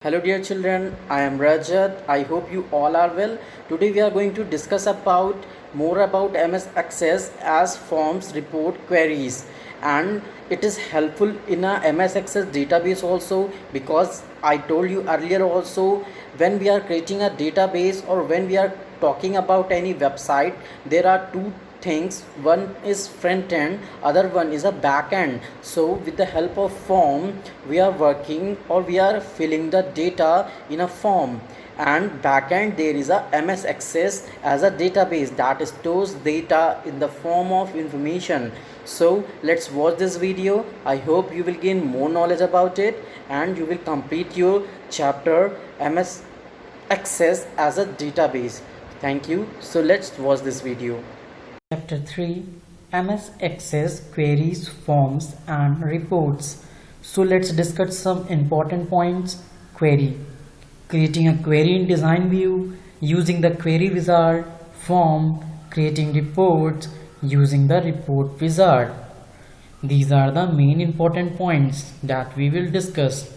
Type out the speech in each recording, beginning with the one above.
Hello dear children, I am Rajat. I hope you all are well. Today we are going to discuss about more about MS Access as forms report queries, and it is helpful in a MS Access database also, because I told you earlier also, when we are creating a database or when we are talking about any website, there are two things. One is front end, other one is a back end. So with the help of form, we are working or we are filling the data in a form, and back end there is a MS Access as a database that stores data in the form of information. So let's watch this video. I hope you will gain more knowledge about it and you will complete your chapter MS Access as a database. Thank you. So let's watch this video. Chapter 3, MS Access Queries, Forms and Reports. So let's discuss some important points. Query. Creating a query in design view using the query wizard. Form. Creating reports using the report wizard. These are the main important points that we will discuss.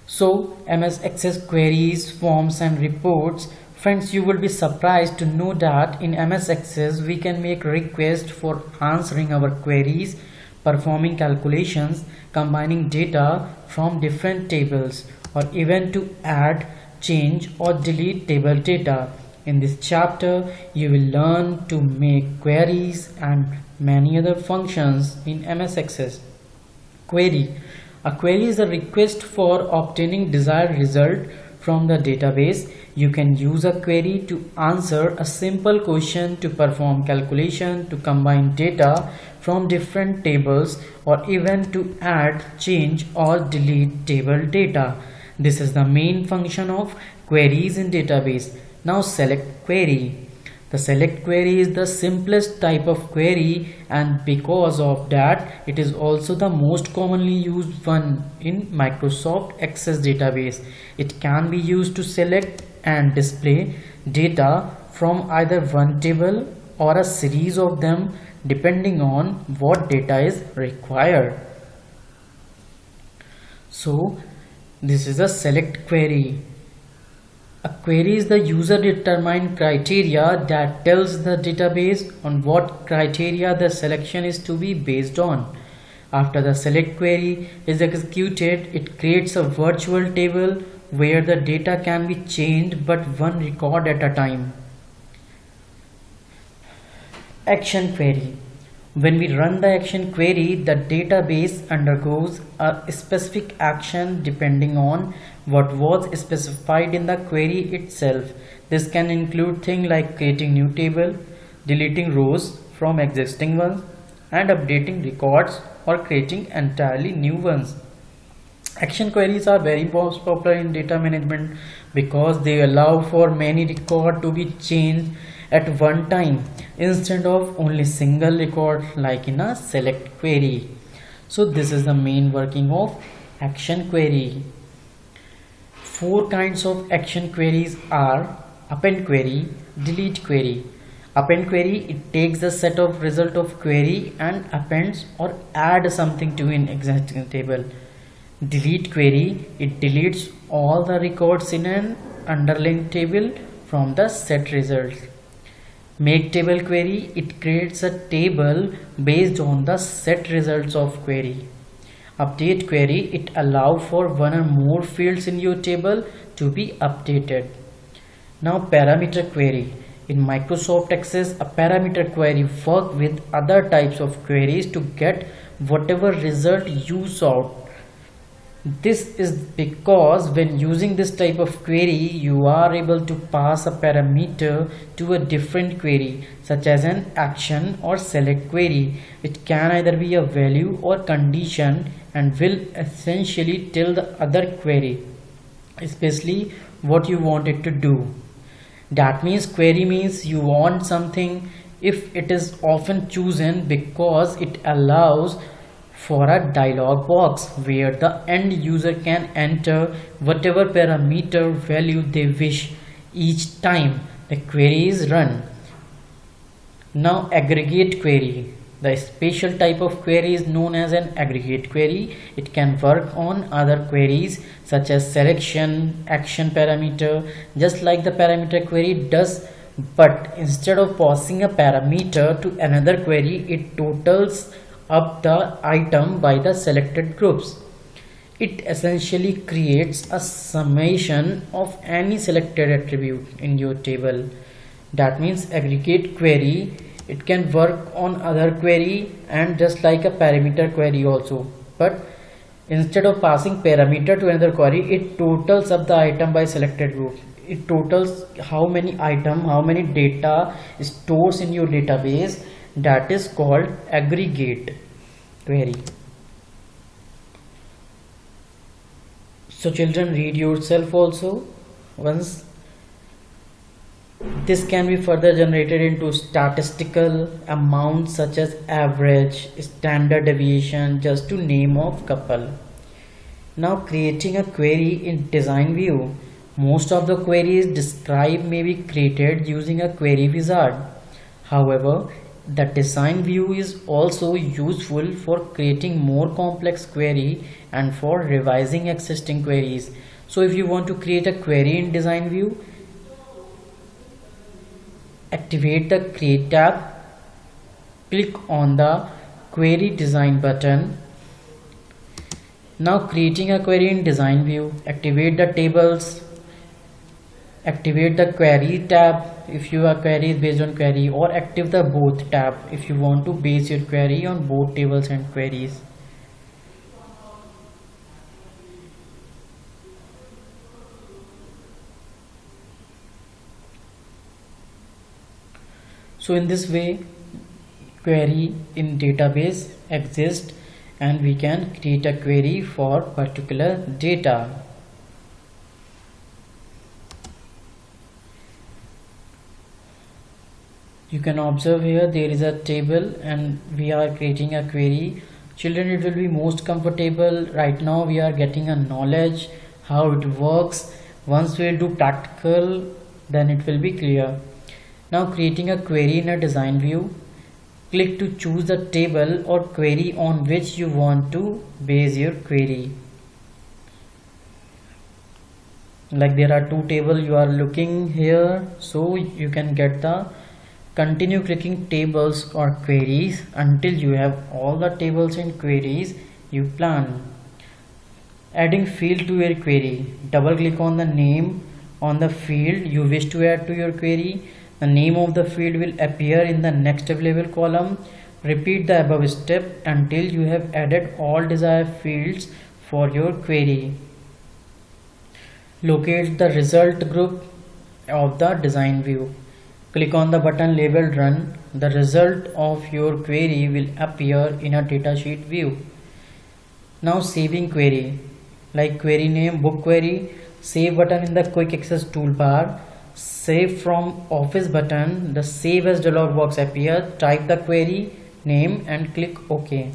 So MS Access queries, forms and reports. Friends, you will be surprised to know that in MS Access we can make requests for answering our queries, performing calculations, combining data from different tables, or even to add, change or delete table data. In this chapter, you will learn to make queries and many other functions in MS Access. Query. A query is a request for obtaining desired result from the database. You can use a query to answer a simple question, to perform calculation, to combine data from different tables, or even to add, change or delete table data. This is the main function of queries in database. Now select query. The select query is the simplest type of query, and because of that it is also the most commonly used one in Microsoft Access database. It can be used to select and display data from either one table or a series of them depending on what data is required. So this is a select query. A query is the user determined criteria that tells the database on what criteria the selection is to be based on. After the select query is executed, it creates a virtual table where the data can be changed but one record at a time. Action query. When we run the action query, the database undergoes a specific action depending on what was specified in the query itself. This can include things like creating new table, deleting rows from existing ones, and updating records or creating entirely new ones. Action queries are very most popular in data management because they allow for many records to be changed at one time instead of only single record like in a select query. So this is the main working of action query. Four kinds of action queries are append query, delete query. Append query, it takes a set of result of query and appends or add something to an existing table. Delete query, it deletes all the records in an underlying table from the set results. Make table query, it creates a table based on the set results of query. Update query, it allows for one or more fields in your table to be updated. Now parameter query. In Microsoft Access, a parameter query works with other types of queries to get whatever result you sought. This is because when using this type of query, you are able to pass a parameter to a different query, such as an action or select query. It can either be a value or condition and will essentially tell the other query, especially what you want it to do. That means query means you want something if it is often chosen because it allows for a dialog box where the end user can enter whatever parameter value they wish each time the query is run. Now aggregate query. The special type of query is known as an aggregate query. It can work on other queries such as selection, action parameter, just like the parameter query does, but instead of passing a parameter to another query, it totals up the item by the selected groups. It essentially creates a summation of any selected attribute in your table. That means aggregate query, it can work on other query and just like a parameter query also, but instead of passing parameter to another query, it totals up the item by selected group. It totals how many item, how many data stores in your database. That is called aggregate query. So children, read yourself also once. This can be further generated into statistical amounts such as average, standard deviation, just to name of couple. Now creating a query in design view. Most of the queries described may be created using a query wizard. However, the design view is also useful for creating more complex query and for revising existing queries. So if you want to create a query in design view, activate the create tab, click on the query design button. Now creating a query in design view, activate the tables, activate the query tab if your query is based on query, or active the both tab if you want to base your query on both tables and queries. So in this way, query in database exists and we can create a query for particular data. You can observe here there is a table and we are creating a query. Children, it will be most comfortable. Right now we are getting a knowledge how it works. Once we will do practical, then it will be clear. Now creating a query in a design view, click to choose the table or query on which you want to base your query. Like there are two tables you are looking here, so you can get the continue clicking tables or queries until you have all the tables and queries you plan. Adding field to your query, double click on the name on the field you wish to add to your query. The name of the field will appear in the next available column. Repeat the above step until you have added all desired fields for your query. Locate the result group of the design view. Click on the button labeled run. The result of your query will appear in a datasheet view. Now saving query, like query name, book query, save button in the quick access toolbar. Save from office button, the save as dialog box appears. Type the query name and click OK.